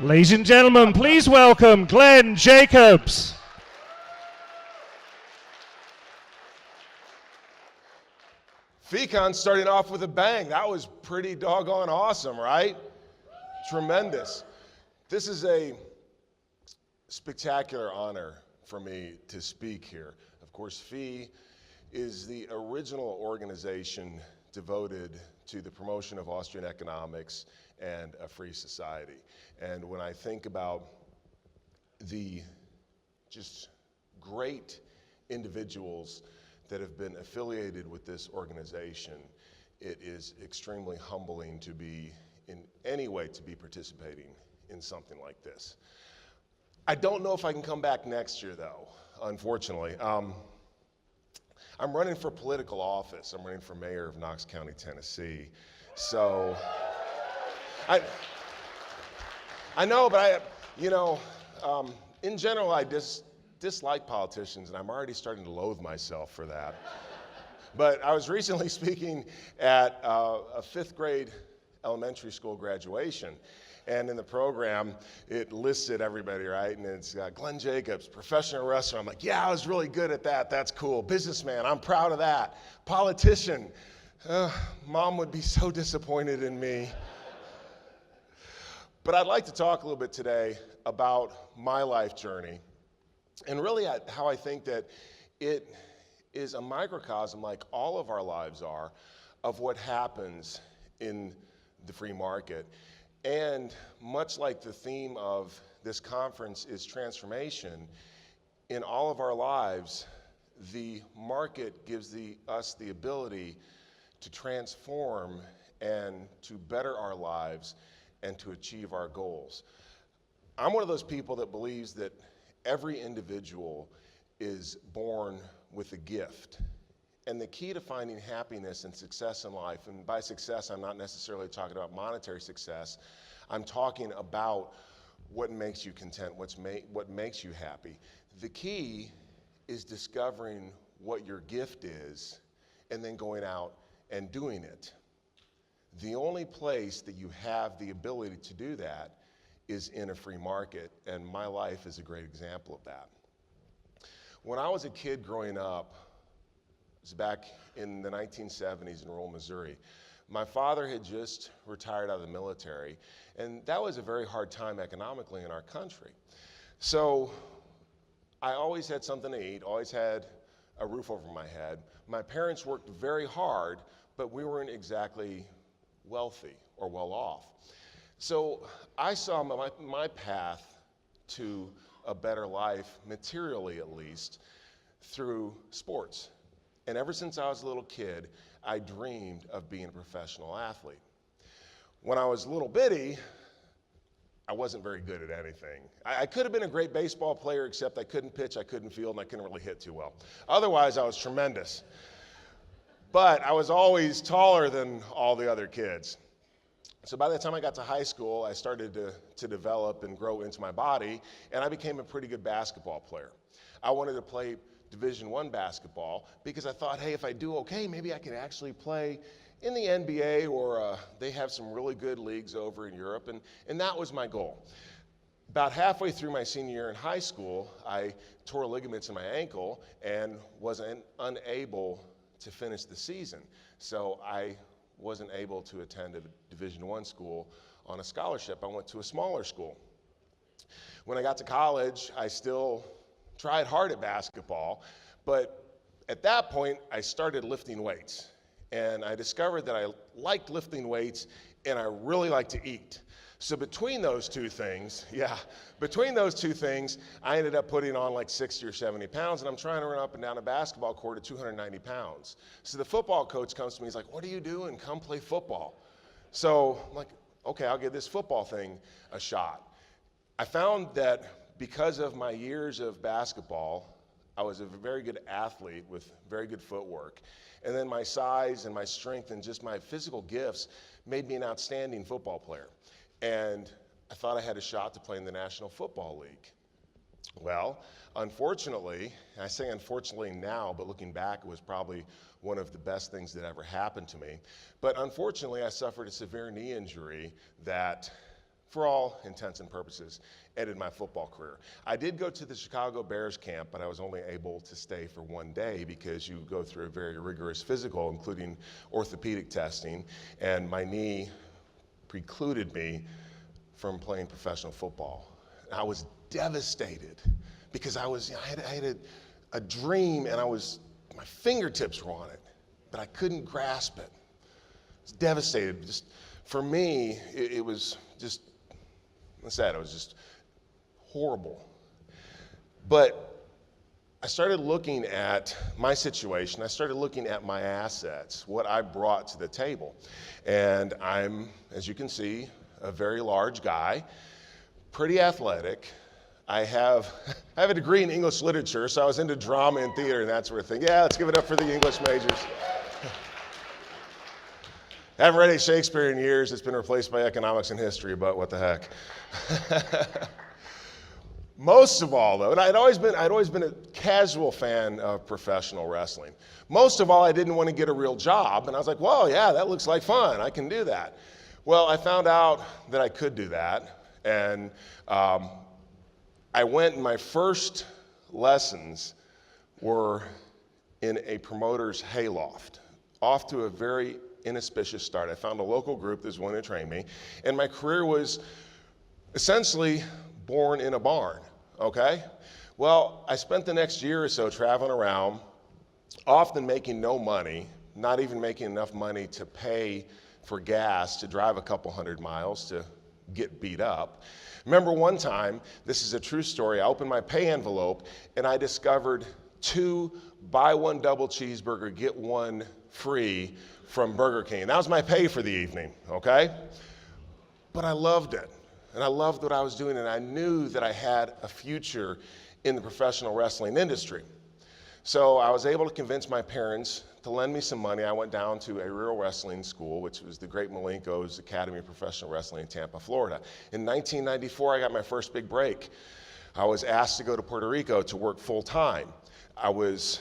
Ladies and gentlemen, please welcome Glenn Jacobs. FECON starting off with a bang. That was pretty doggone awesome, right? Tremendous. This is a spectacular honor for me to speak here. Of course, FE is the original organization devoted to the promotion of Austrian economics and a free society. And when I think about the just great individuals that have been affiliated with this organization, it is extremely humbling to be in any way to be participating in something like this. I don't know if I can come back next year though, unfortunately. I'm running for political office. I'm running for mayor of Knox County, Tennessee. So, I know, but in general, I dislike politicians, and I'm already starting to loathe myself for that. But I was recently speaking at a 5th grade elementary school graduation, and in the program, it listed everybody, right? And it's Glenn Jacobs, professional wrestler. I'm like, yeah, I was really good at that. That's cool. Businessman, I'm proud of that. Politician, Mom would be so disappointed in me. But I'd like to talk a little bit today about my life journey, and really how I think that it is a microcosm, like all of our lives are, of what happens in the free market. And much like the theme of this conference is transformation, in all of our lives, the market gives us the ability to transform and to better our lives and to achieve our goals. I'm one of those people that believes that every individual is born with a gift. And the key to finding happiness and success in life, and by success, I'm not necessarily talking about monetary success, I'm talking about what makes you content, what makes you happy. The key is discovering what your gift is and then going out and doing it. The only place that you have the ability to do that is in a free market, and my life is a great example of that. When I was a kid growing up, it was back in the 1970s in rural Missouri, my father had just retired out of the military, and that was a very hard time economically in our country. So I always had something to eat, always had a roof over my head. My parents worked very hard, but we weren't exactly wealthy or well off. So I saw my path to a better life, materially at least, through sports. And ever since I was a little kid, I dreamed of being a professional athlete. When I was little bitty, I wasn't very good at anything. I could have been a great baseball player, except I couldn't pitch, I couldn't field, and I couldn't really hit too well. Otherwise, I was tremendous. But I was always taller than all the other kids. So by the time I got to high school, I started to develop and grow into my body, and I became a pretty good basketball player. I wanted to play Division I basketball because I thought, hey, if I do okay, maybe I can actually play in the NBA, or they have some really good leagues over in Europe, and that was my goal. About halfway through my senior year in high school, I tore ligaments in my ankle and was unable to finish the season. So I wasn't able to attend a Division I school on a scholarship. I went to a smaller school. When I got to college, I still tried hard at basketball, but at that point, I started lifting weights. And I discovered that I liked lifting weights and I really like to eat. So between those two things, I ended up putting on like 60 or 70 pounds, and I'm trying to run up and down a basketball court at 290 pounds. So the football coach comes to me, he's like, what are you doing? Come play football. So I'm like, okay, I'll give this football thing a shot. I found that because of my years of basketball, I was a very good athlete with very good footwork. And then my size and my strength and just my physical gifts made me an outstanding football player. And I thought I had a shot to play in the National Football League. Well, unfortunately, I say unfortunately now, but looking back, it was probably one of the best things that ever happened to me. But unfortunately, I suffered a severe knee injury that, for all intents and purposes, ended my football career. I did go to the Chicago Bears camp, but I was only able to stay for one day because you go through a very rigorous physical, including orthopedic testing, and my knee precluded me from playing professional football. I was devastated because I had a dream, and my fingertips were on it, but I couldn't grasp it. I was devastated. Just for me, it was just, I said, it was just horrible. But I started looking at my situation. I started looking at my assets, what I brought to the table. And I'm, as you can see, a very large guy, pretty athletic. I have a degree in English literature, so I was into drama and theater and that sort of thing. Yeah, let's give it up for the English majors. I haven't read any Shakespeare in years. It's been replaced by economics and history, but what the heck. Most of all, though, and I'd always been a casual fan of professional wrestling. Most of all, I didn't want to get a real job, and I was like, well, yeah, that looks like fun. I can do that. Well, I found out that I could do that, and I went, and my first lessons were in a promoter's hayloft, off to a very inauspicious start. I found a local group that was willing to train me, and my career was essentially born in a barn, okay? Well, I spent the next year or so traveling around, often making no money, not even making enough money to pay for gas to drive a couple hundred miles to get beat up. Remember one time, this is a true story, I opened my pay envelope and I discovered 2 buy one double cheeseburger, get one free from Burger King. That was my pay for the evening, okay? But I loved it. And I loved what I was doing, and I knew that I had a future in the professional wrestling industry. So I was able to convince my parents to lend me some money. I went down to a real wrestling school, which was the Great Malenko's Academy of Professional Wrestling in Tampa, Florida. In 1994, I got my first big break. I was asked to go to Puerto Rico to work full-time. I was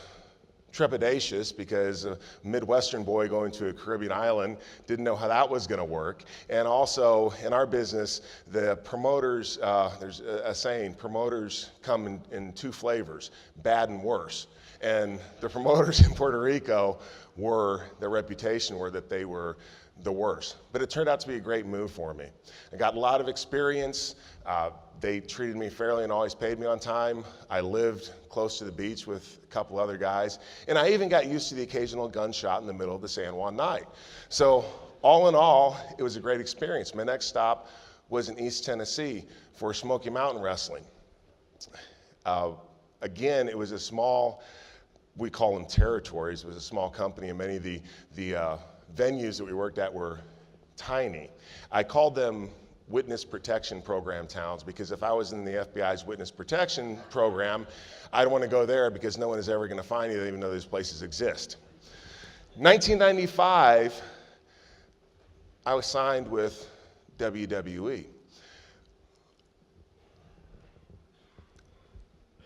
trepidatious because a Midwestern boy going to a Caribbean island didn't know how that was going to work. And also in our business, the promoters, there's a saying, promoters come in 2 flavors, bad and worse. And the promoters in Puerto Rico their reputation were that they were the worst. But it turned out to be a great move for me. I got a lot of experience. They treated me fairly and always paid me on time. I lived close to the beach with a couple other guys. And I even got used to the occasional gunshot in the middle of the San Juan night. So all in all, it was a great experience. My next stop was in East Tennessee for Smoky Mountain Wrestling. Again, it was a small, we call them territories. It was a small company, and many of the venues that we worked at were tiny. I called them witness protection program towns because if I was in the FBI's witness protection program, I don't want to go there because no one is ever going to find you. They even know these places exist. 1995, I was signed with WWE.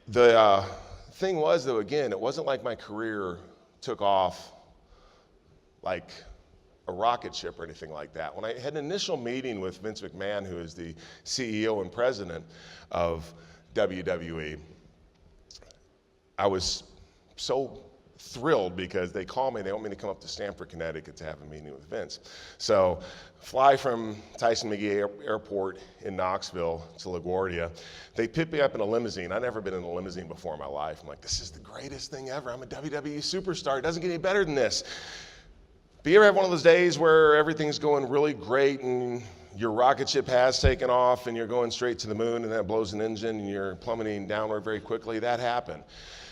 The thing was, though, again, it wasn't like my career took off like a rocket ship or anything like that. When I had an initial meeting with Vince McMahon, who is the CEO and president of WWE, I was so thrilled because they called me, they want me to come up to Stamford, Connecticut to have a meeting with Vince. So fly from Tyson McGee Airport in Knoxville to LaGuardia. They picked me up in a limousine. I'd never been in a limousine before in my life. I'm like, this is the greatest thing ever. I'm a WWE superstar. It doesn't get any better than this. But you ever have one of those days where everything's going really great and your rocket ship has taken off and you're going straight to the moon and that blows an engine and you're plummeting downward very quickly? That happened.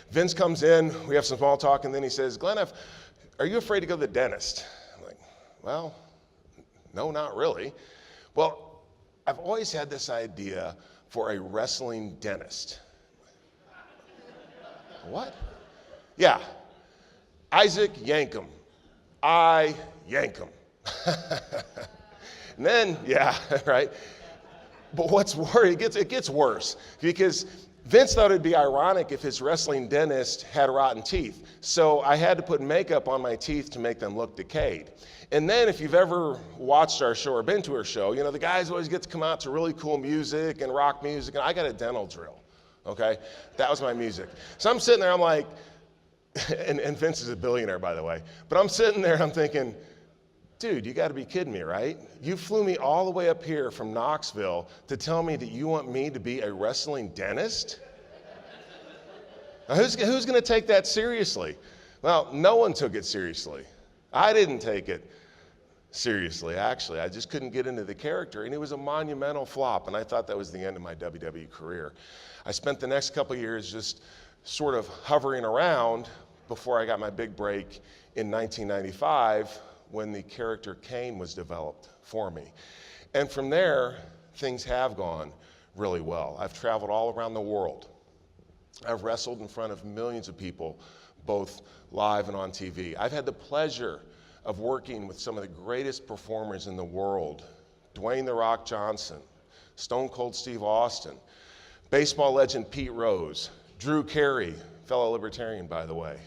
Vince comes in, we have some small talk, and then he says, Glenn, are you afraid to go to the dentist? I'm like, well, no, not really. Well, I've always had this idea for a wrestling dentist. What? Yeah, Isaac Yankem. I yank him. And then, yeah, right? But what's worse, it gets worse because Vince thought it'd be ironic if his wrestling dentist had rotten teeth. So I had to put makeup on my teeth to make them look decayed. And then if you've ever watched our show or been to our show, you know, the guys always get to come out to really cool music and rock music, and I got a dental drill, okay? That was my music. So I'm sitting there, I'm like, and Vince is a billionaire, by the way, but I'm sitting there, I'm thinking, dude, you gotta be kidding me, right? You flew me all the way up here from Knoxville to tell me that you want me to be a wrestling dentist? Now, who's gonna take that seriously? Well, no one took it seriously. I didn't take it seriously, actually. I just couldn't get into the character, and it was a monumental flop, and I thought that was the end of my WWE career. I spent the next couple of years just sort of hovering around before I got my big break in 1995, when the character Kane was developed for me. And from there, things have gone really well. I've traveled all around the world. I've wrestled in front of millions of people, both live and on TV. I've had the pleasure of working with some of the greatest performers in the world: Dwayne "The Rock" Johnson, Stone Cold Steve Austin, baseball legend Pete Rose, Drew Carey, fellow libertarian, by the way,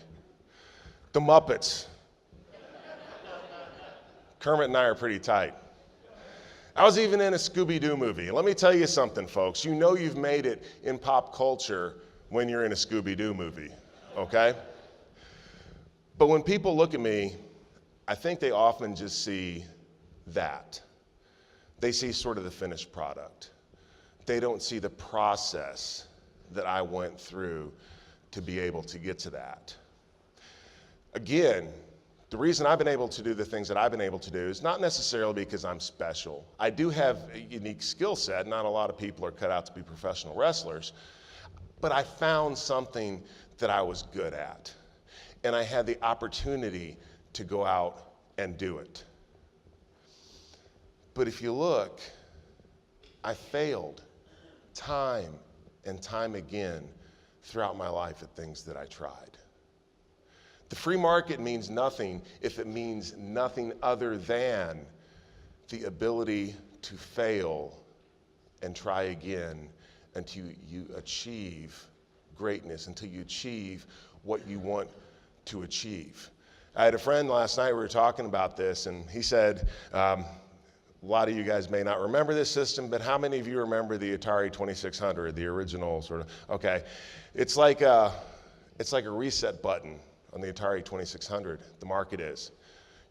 the Muppets. Kermit and I are pretty tight. I was even in a Scooby-Doo movie. Let me tell you something, folks. You know you've made it in pop culture when you're in a Scooby-Doo movie, okay? But when people look at me, I think they often just see that. They see sort of the finished product. They don't see the process that I went through to be able to get to that. Again, the reason I've been able to do the things that I've been able to do is not necessarily because I'm special. I do have a unique skill set. Not a lot of people are cut out to be professional wrestlers. But I found something that I was good at. And I had the opportunity to go out and do it. But if you look, I failed time and time again throughout my life at things that I tried. The free market means nothing if it means nothing other than the ability to fail and try again until you achieve greatness, until you achieve what you want to achieve. I had a friend last night, we were talking about this, and he said, a lot of you guys may not remember this system, but how many of you remember the Atari 2600, the original sort of, okay. It's like a reset button on the Atari 2600, the market is.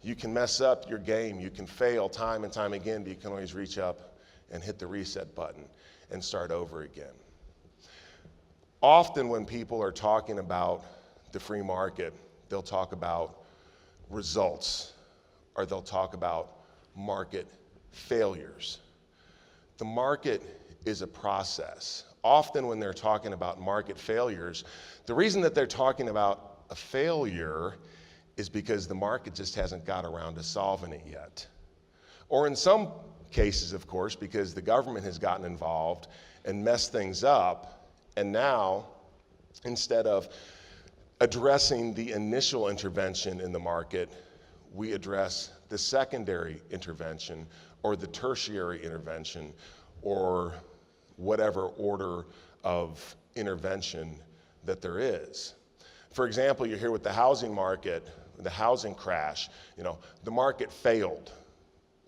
You can mess up your game, you can fail time and time again, but you can always reach up and hit the reset button and start over again. Often when people are talking about the free market, they'll talk about results, or they'll talk about market failures. The market is a process. Often when they're talking about market failures, the reason that they're talking about a failure is because the market just hasn't got around to solving it yet. Or in some cases, of course, because the government has gotten involved and messed things up, and now, instead of addressing the initial intervention in the market, we address the secondary intervention or the tertiary intervention or whatever order of intervention that there is. For example, you're here with the housing market, the housing crash, the market failed.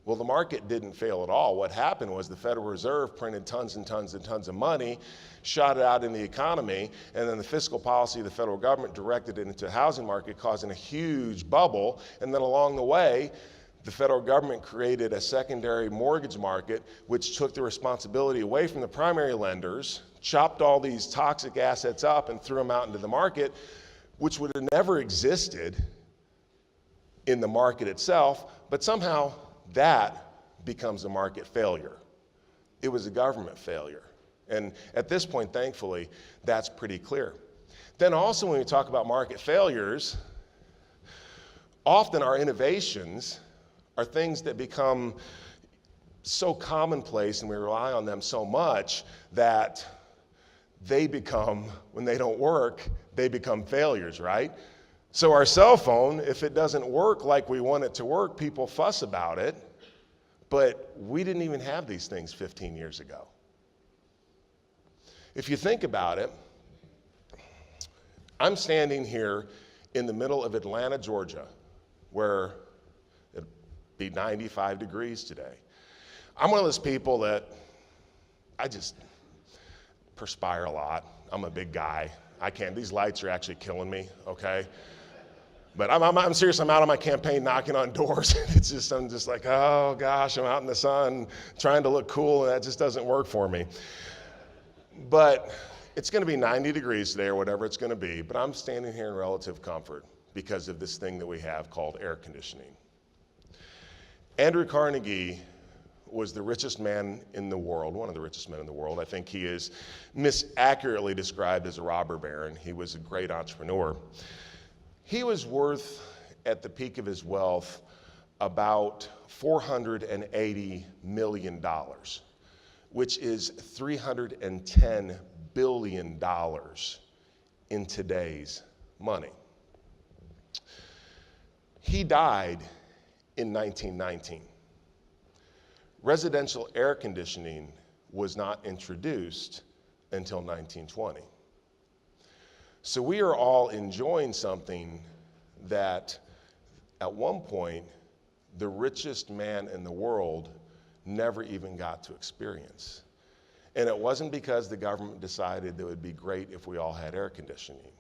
Well, the market didn't fail at all. What happened was the Federal Reserve printed tons and tons and tons of money, shot it out in the economy, and then the fiscal policy of the federal government directed it into the housing market, causing a huge bubble. And then along the way, the federal government created a secondary mortgage market, which took the responsibility away from the primary lenders, chopped all these toxic assets up and threw them out into the market, which would have never existed in the market itself, but somehow that becomes a market failure. It was a government failure. And at this point, thankfully, that's pretty clear. Then also when we talk about market failures, often our innovations are things that become so commonplace and we rely on them so much that they become, when they don't work, they become failures, right? So our cell phone, if it doesn't work like we want it to work, people fuss about it, but we didn't even have these things 15 years ago. If you think about it, I'm standing here in the middle of Atlanta, Georgia, where it'd be 95 degrees today. I'm one of those people that I just perspire a lot. I'm a big guy. These lights are actually killing me, okay? But I'm serious, I'm out on my campaign knocking on doors. I'm just like, oh gosh, I'm out in the sun trying to look cool, and that just doesn't work for me. But it's gonna be 90 degrees today or whatever it's gonna be, but I'm standing here in relative comfort because of this thing that we have called air conditioning. Andrew Carnegie was the richest man in the world, one of the richest men in the world. I think he is misaccurately described as a robber baron. He was a great entrepreneur. He was worth, at the peak of his wealth, about $480 million, which is $310 billion in today's money. He died in 1919. Residential air conditioning was not introduced until 1920. So we are all enjoying something that at one point the richest man in the world never even got to experience. And it wasn't because the government decided that it would be great if we all had air conditioning.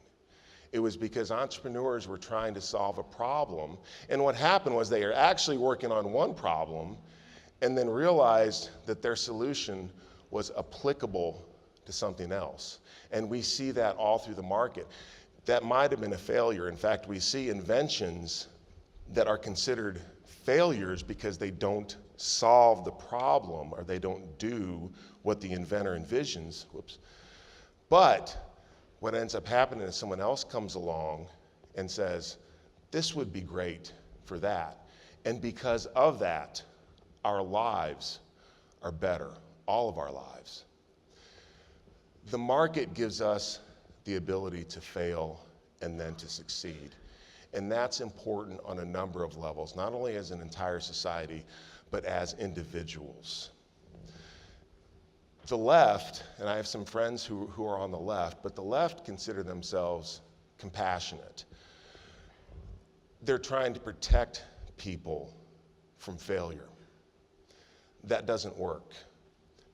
It was because entrepreneurs were trying to solve a problem. And what happened was they were actually working on one problem and then realized that their solution was applicable to something else. And we see that all through the market. That might have been a failure. In fact, we see inventions that are considered failures because they don't solve the problem or they don't do what the inventor envisions. But what ends up happening is someone else comes along and says, this would be great for that. And because of that, our lives are better, all of our lives. The market gives us the ability to fail and then to succeed. And that's important on a number of levels, not only as an entire society, but as individuals. The left, and I have some friends who are on the left, but the left consider themselves compassionate. They're trying to protect people from failure. That doesn't work.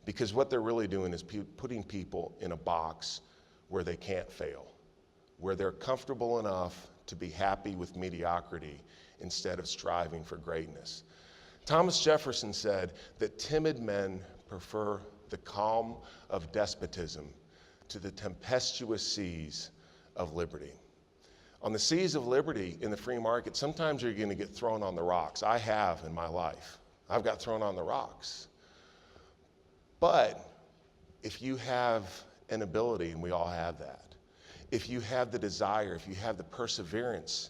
Because what they're really doing is putting people in a box where they can't fail, where they're comfortable enough to be happy with mediocrity instead of striving for greatness. Thomas Jefferson said that timid men prefer the calm of despotism to the tempestuous seas of liberty. On the seas of liberty in the free market, sometimes you're going to get thrown on the rocks. I have in my life. I've got thrown on the rocks. But if you have an ability, and we all have that, if you have the desire, if you have the perseverance,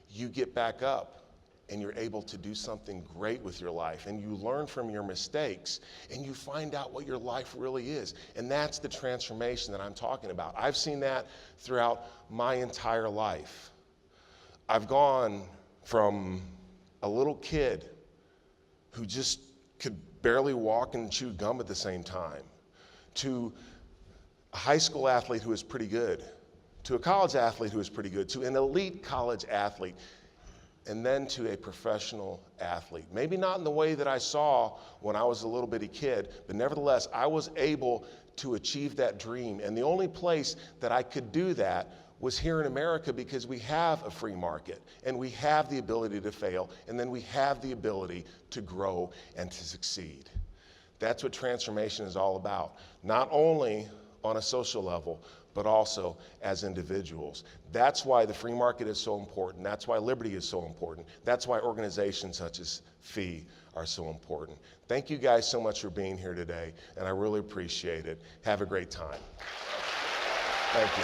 you get back up and you're able to do something great with your life, and you learn from your mistakes, and you find out what your life really is. And that's the transformation that I'm talking about. I've seen that throughout my entire life. I've gone from a little kid who just could barely walk and chew gum at the same time, to a high school athlete who is pretty good, to a college athlete who is pretty good, to an elite college athlete, and then to a professional athlete. Maybe not in the way that I saw when I was a little bitty kid, but nevertheless, I was able to achieve that dream. And the only place that I could do that was here in America, because we have a free market and we have the ability to fail, and then we have the ability to grow and to succeed. That's what transformation is all about, not only on a social level, but also as individuals. That's why the free market is so important. That's why liberty is so important. That's why organizations such as FEE are so important. Thank you guys so much for being here today, and I really appreciate it. Have a great time. Thank you.